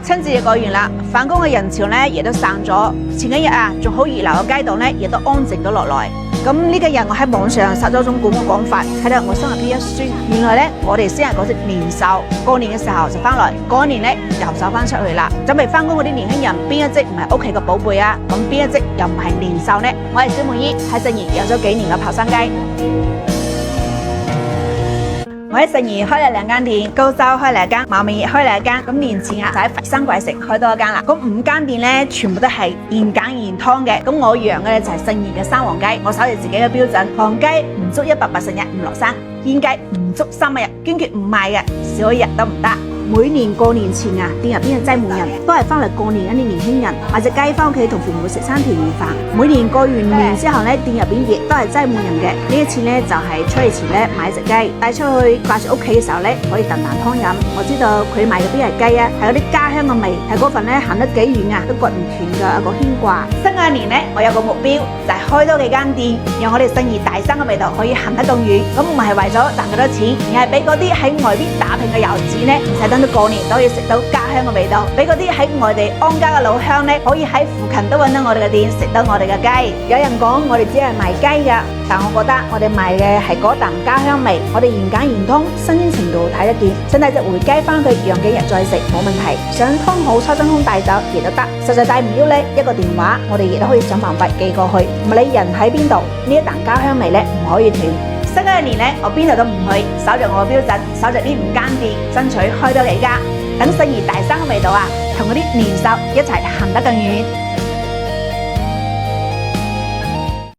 春節過完啦，返工嘅人潮咧亦都散咗。前幾日啊，仲好熱鬧嘅街道咧，亦都安靜咗落來。咁呢幾日我喺網上刷咗種咁嘅講法，睇到我心入邊一酸。原來咧，我哋先係嗰隻年獸，過年嘅時候就翻來，過年咧又走翻出去啦。準備翻工嗰啲年輕人，邊一隻唔係屋企嘅寶貝啊？咁邊一隻又唔係年獸呢？我係小梅姨，喺信義養咗幾年嘅跑山雞。我喺信義開咗2間店，高州開2間，茂名亦開2間。咁年前啊，就喺佛山桂城開多1間啦。咁5間店咧，全部都係現揀現劏嘅。咁我養嘅咧就係信義嘅生黃雞，我守住自己嘅標準，黃雞唔足180日唔落山，煙雞唔足300日，堅決唔賣嘅，少一日都唔得。每年過年前啊，店入邊係擠滿人，都係翻嚟過年一啲年輕人買隻雞翻屋企同父母食3團圓飯。每年過完年之後咧，店入邊亦都係擠滿人嘅。呢一次咧就係除夕前咧買隻雞帶出去掛住屋企嘅時候咧，可以燉啖湯飲。我知道佢賣嘅邊係雞啊，係嗰啲家鄉嘅味，係嗰份咧行得幾遠啊都割唔斷嘅一個牽掛。新嘅一年咧，我有個目標就係開多幾間店，讓我哋信義大山嘅味道可以行得更遠。咁唔係為咗賺幾多錢，而係俾嗰啲喺外邊打拼嘅遊子咧，唔使等到過年都可以食到家鄉嘅味道，俾嗰啲喺外地安家嘅老鄉咧，可以喺附近都揾到我哋嘅店，食到我哋嘅雞。有人講我哋只係賣雞噶，但我覺得我哋賣嘅係嗰啖家鄉味，我哋現揀現劏，新鮮程度睇得見。想帶隻回雞翻去養幾日再食冇問題，想劏好抽真空帶走亦都得。實在帶唔喐咧，一個電話我哋亦都可以想辦法寄過去。唔理人喺邊度，呢一啖家鄉味咧唔可以斷。新嘅一年咧，我邊度都唔去，守着我嘅標準，守着呢5間店，爭取開多幾家，等信義大山嘅味道啊，同嗰啲年獸一齊行得更遠。